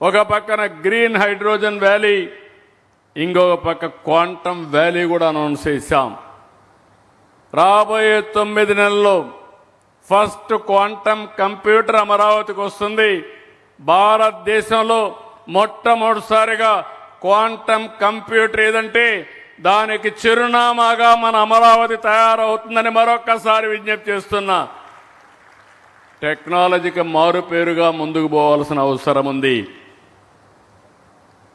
ఒక పక్కన green hydrogen valley, ఇంకొక పక్క క్వాంటమ్ వ్యాలీ కూడా అనౌన్స్ చేశాం. రాబోయే 9 నెలల్లో ఫస్ట్ క్వాంటమ్ కంప్యూటర్ అమరావతికి వస్తుంది. భారతదేశంలో మొట్టమొదటిసారిగా క్వాంటమ్ కంప్యూటర్ ఏదంటే దానికి చిరునామాగా మన అమరావతి తయారవుతుందని మరొక్కసారి విజ్ఞప్తి చేస్తున్నా. టెక్నాలజీకి మారుపేరుగా ముందుకు పోవాల్సిన అవసరం ఉంది.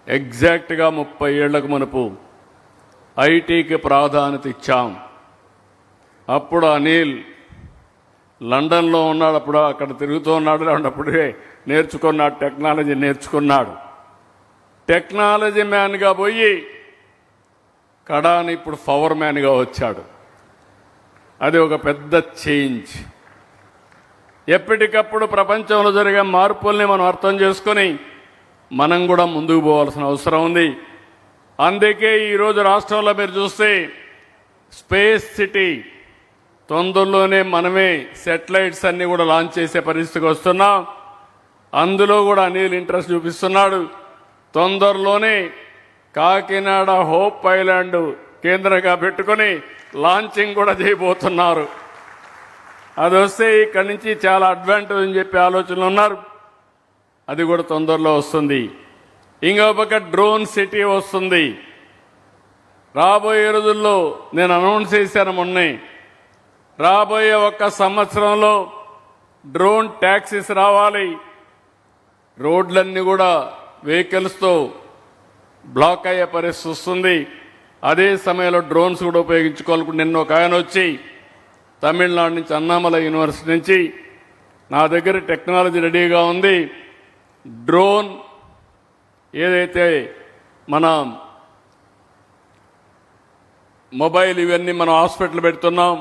ఎగ్జాక్ట్గా 30 ఏళ్లకు మునుపు ఐటీకి ప్రాధాన్యత ఇచ్చాం. అప్పుడు అనిల్ లండన్లో ఉన్నాడు, అప్పుడు అక్కడ తిరుగుతూ ఉన్నాడు, అప్పుడే నేర్చుకున్నాడు, టెక్నాలజీ నేర్చుకున్నాడు. టెక్నాలజీ మ్యాన్గా పోయి కడాని ఇప్పుడు పవర్ మ్యాన్గా వచ్చాడు. అది ఒక పెద్ద చేంజ్. ఎప్పటికప్పుడు ప్రపంచంలో జరిగే మార్పుల్ని మనం అర్థం చేసుకొని మనం కూడా ముందుకు పోవాల్సిన అవసరం ఉంది. అందుకే ఈరోజు రాష్ట్రంలో మీరు చూస్తే స్పేస్ సిటీ తొందరలోనే మనమే శాటిలైట్స్ అన్ని కూడా లాంచ్ చేసే పరిస్థితికి వస్తున్నాం. అందులో కూడా అనిల్ ఇంట్రెస్ట్ చూపిస్తున్నాడు. తొందరలోనే కాకినాడ హోప్ ఐలాండ్ కేంద్రంగా పెట్టుకొని లాంచింగ్ కూడా చేయబోతున్నారు. అది వస్తే ఇక్కడి నుంచి చాలా అడ్వాంటేజ్ అని చెప్పి ఆలోచనలు ఉన్నారు. అది కూడా తొందరలో వస్తుంది. ఇంకో పక్క డ్రోన్ సిటీ వస్తుంది. రాబోయే రోజుల్లో నేను అనౌన్స్ చేశాను మొన్నే, రాబోయే 1 సంవత్సరంలో డ్రోన్ ట్యాక్సీస్ రావాలి. రోడ్లన్నీ కూడా వెహికల్స్తో బ్లాక్ అయ్యే పరిస్థితి వస్తుంది. అదే సమయంలో డ్రోన్స్ కూడా ఉపయోగించుకోవాలి. నిన్న ఒక ఆయన వచ్చి తమిళనాడు నుంచి అన్నామలై యూనివర్సిటీ నుంచి నా దగ్గర టెక్నాలజీ రెడీగా ఉంది. డ్రోన్ ఏదైతే మన మొబైల్ ఇవన్నీ మనం హాస్పిటల్ పెడుతున్నాం,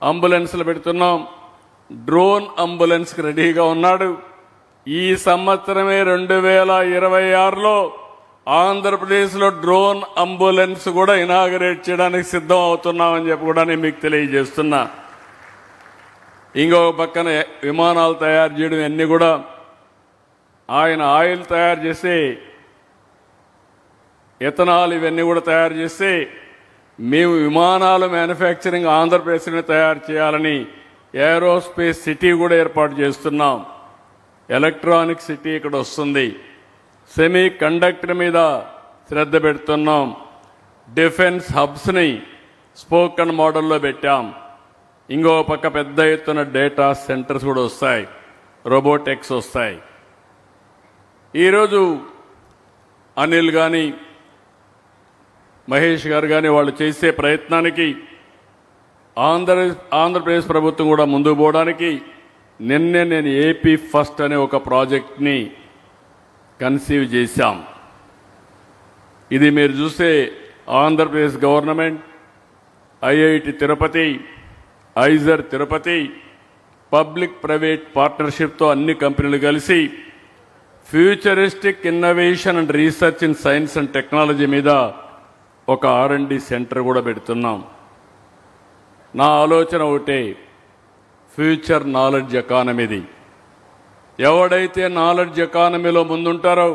అంబులెన్స్లు పెడుతున్నాం. డ్రోన్ అంబులెన్స్కి రెడీగా ఉన్నాడు. ఈ సంవత్సరమే 2026లో ఆంధ్రప్రదేశ్లో డ్రోన్ అంబులెన్స్ కూడా ఇనాగరేట్ చేయడానికి సిద్ధం అవుతున్నామని చెప్పి కూడా నేను మీకు తెలియజేస్తున్నా. ఇంకొక పక్కన విమానాలు తయారు చేయడం అన్నీ కూడా ఆయన ఆయిల్ తయారు చేసి ఎథనాల్ ఇవన్నీ కూడా తయారు చేసి మేము విమానాలు మ్యానుఫ్యాక్చరింగ్ ఆంధ్రప్రదేశ్ని తయారు చేయాలని ఏరోస్పేస్ సిటీ కూడా ఏర్పాటు చేస్తున్నాం. ఎలక్ట్రానిక్ సిటీ ఇక్కడ వస్తుంది. సెమీ కండక్టర్ మీద శ్రద్ధ పెడుతున్నాం. డిఫెన్స్ హబ్స్ని స్పోకన్ మోడల్లో పెట్టాం. ఇంకో పక్క పెద్ద ఎత్తున డేటా సెంటర్స్ కూడా వస్తాయి, రోబోటిక్స్ వస్తాయి. ఈరోజు అనిల్ కానీ మహేష్ గారు కానీ వాళ్ళు చేసే ప్రయత్నానికి ఆంధ్రప్రదేశ్ ప్రభుత్వం కూడా ముందుకు పోవడానికి నిన్నే నేను ఏపీ ఫస్ట్ అనే ఒక ప్రాజెక్ట్ని కన్సీవ్ చేశాం. ఇది మీరు చూస్తే Andhra Pradesh government, IIT Tirupati, IISER Tirupati, public private పార్ట్నర్షిప్తో అన్ని కంపెనీలు కలిసి futuristic innovation and research in science and technology మీద ఒక R&D సెంటర్ కూడా పెడుతున్నాం. నా ఆలోచన ఒకటే, ఫ్యూచర్ నాలెడ్జ్ ఎకానమీది. ఎవడైతే నాలెడ్జ్ ఎకానమీలో ముందుంటారో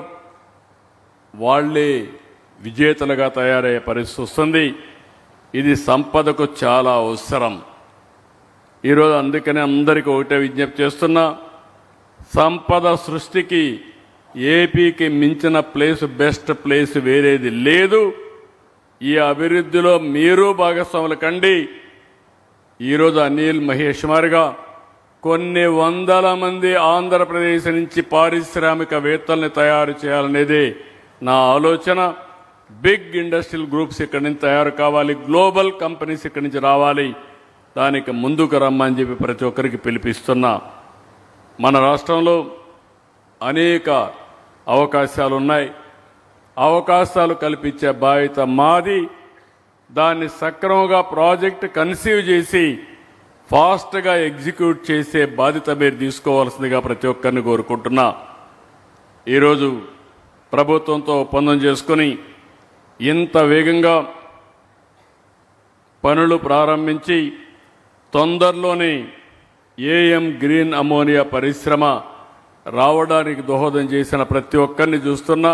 వాళ్లే విజేతలుగా తయారయ్యే పరిస్థితి వస్తుంది. ఇది సంపదకు చాలా అవసరం. ఈరోజు అందుకనే అందరికీ ఒకటే విజ్ఞప్తి చేస్తున్నా, సంపద సృష్టికి ఏపీకి మించిన ప్లేస్, బెస్ట్ ప్లేస్ వేరేది లేదు. ఈ అభివృద్ధిలో మీరు భాగస్వాములు కండి. ఈరోజు అనిల్ మహేష్ మారిగా కొన్ని వందల మంది ఆంధ్రప్రదేశ్ నుంచి పారిశ్రామికవేత్తల్ని తయారు చేయాలనేది నా ఆలోచన. బిగ్ ఇండస్ట్రియల్ గ్రూప్స్ ఇక్కడి నుంచి తయారు కావాలి, గ్లోబల్ కంపెనీస్ ఇక్కడి నుంచి రావాలి. దానికి ముందుకు రమ్మని చెప్పి ప్రతి ఒక్కరికి పిలిపిస్తున్నా. మన రాష్ట్రంలో అనేక అవకాశాలు ఉన్నాయి. అవకాశాలు కల్పించే బాధ్యత మాది. దాన్ని సక్రమంగా ప్రాజెక్ట్ కన్సీవ్ చేసి ఫాస్ట్గా ఎగ్జిక్యూట్ చేసే బాధ్యత మీరు తీసుకోవాల్సిందిగా ప్రతి ఒక్కరిని కోరుకుంటున్నా. ఈరోజు ప్రభుత్వంతో ఒప్పందం చేసుకుని ఇంత వేగంగా పనులు ప్రారంభించి తొందరలోనే ఏఎం గ్రీన్ అమోనియా పరిశ్రమ రావడానికి దోహదం చేసిన ప్రతి ఒక్కరిని చూస్తున్నా.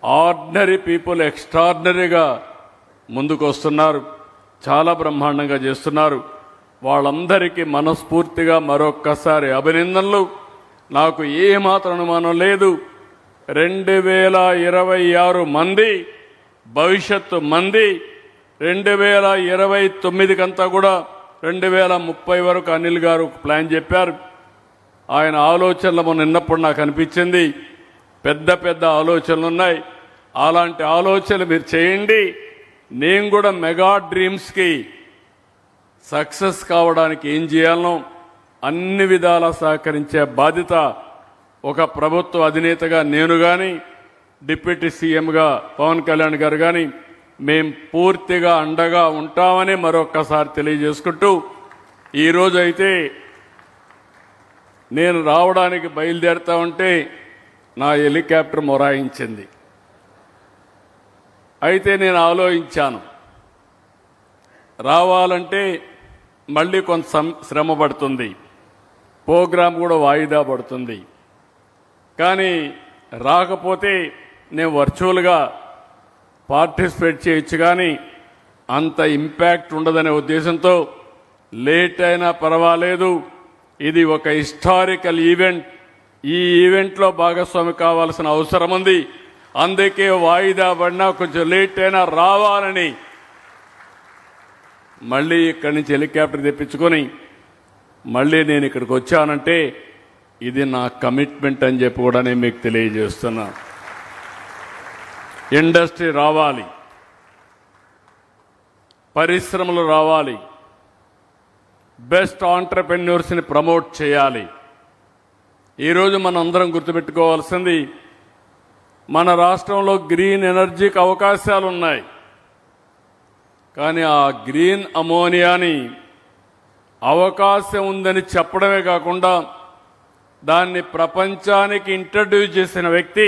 ఆర్డినరీ పీపుల్ ఎక్స్ట్రాడినరీగా ముందుకు వస్తున్నారు, చాలా బ్రహ్మాండంగా చేస్తున్నారు. వాళ్ళందరికీ మనస్ఫూర్తిగా మరొక్కసారి అభినందనలు. నాకు ఏమాత్రం అనుమానం లేదు, 2026 మంది భవిష్యత్తు మంది 2029 కంతా కూడా 2030 వరకు అనిల్ గారు ప్లాన్ చెప్పారు. ఆయన ఆలోచనలు నిన్నప్పుడు నాకు అనిపించింది, పెద్ద పెద్ద ఆలోచనలు ఉన్నాయి. అలాంటి ఆలోచనలు మీరు చేయండి. నేను కూడా మెగా డ్రీమ్స్కి సక్సెస్ కావడానికి ఏం చేయాలనో అన్ని విధాలా సహకరించే బాధ్యత ఒక ప్రభుత్వ అధినేతగా నేను కానీ, డిప్యూటీ సీఎంగా పవన్ కళ్యాణ్ గారు కానీ మేం పూర్తిగా అండగా ఉంటామని మరొక్కసారి తెలియజేసుకుంటూ, ఈరోజు అయితే నేను రావడానికి బయలుదేరుతా ఉంటే నా హెలికాప్టర్ మొరాయించింది. అయితే నేను ఆలోచించాను, రావాలంటే మళ్ళీ కొంత శ్రమ పడుతుంది, ప్రోగ్రాం కూడా వాయిదా పడుతుంది. కానీ రాకపోతే నేను వర్చువల్గా పార్టిసిపేట్ చేయొచ్చు, కానీ అంత ఇంపాక్ట్ ఉండదనే ఉద్దేశంతో లేట్ అయినా పర్వాలేదు, ఇది ఒక హిస్టారికల్ ఈవెంట్, ఈ ఈవెంట్లో భాగస్వామి కావాల్సిన అవసరం ఉంది. అందుకే వాయిదా పడినా కొంచెం లేట్ అయినా రావాలని మళ్ళీ ఇక్కడి నుంచి హెలికాప్టర్ తెప్పించుకొని మళ్ళీ నేను ఇక్కడికి వచ్చానంటే ఇది నా కమిట్మెంట్ అని చెప్పి కూడా నేను మీకు తెలియజేస్తున్నా. ఇండస్ట్రీ రావాలి, పరిశ్రమలు రావాలి, బెస్ట్ ఆంటర్ప్రెన్యూర్స్ని ప్రమోట్ చేయాలి. ఈరోజు మనం అందరం గుర్తుపెట్టుకోవాల్సింది, మన రాష్ట్రంలో గ్రీన్ ఎనర్జీకి అవకాశాలు ఉన్నాయి. కానీ ఆ గ్రీన్ అమోనియాని అవకాశం ఉందని చెప్పడమే కాకుండా దాన్ని ప్రపంచానికి ఇంట్రడ్యూస్ చేసిన వ్యక్తి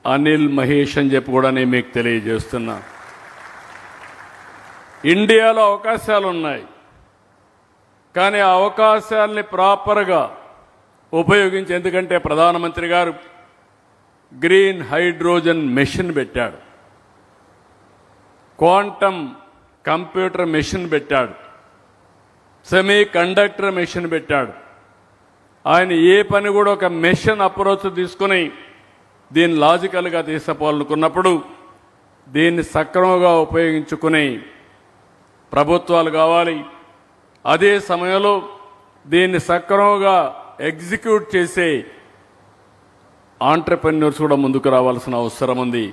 అనిల్ మహేష్ అని చెప్పి కూడా నేను మీకు తెలియజేస్తున్నా. ఇండియాలో అవకాశాలు ఉన్నాయి, కానీ ఆ అవకాశాలని ప్రాపర్గా ఉపయోగించి, ఎందుకంటే ప్రధానమంత్రి గారు గ్రీన్ హైడ్రోజన్ మెషిన్ పెట్టాడు, క్వాంటమ్ కంప్యూటర్ మెషిన్ పెట్టాడు, సెమీ కండక్టర్ మెషిన్ పెట్టాడు. ఆయన ఏ పని కూడా ఒక మెషిన్ అప్రోచ్ తీసుకుని దీన్ని లాజికల్గా తీసుకుపోవాలనుకున్నప్పుడు దీన్ని సక్రమంగా ఉపయోగించుకుని ప్రభుత్వాలు కావాలి. అదే సమయంలో దీన్ని సక్రమంగా ఎగ్జిక్యూట్ చేసే ఆంటర్ప్రెన్యూర్స్ కూడా ముందుకు రావాల్సిన అవసరం ఉంది.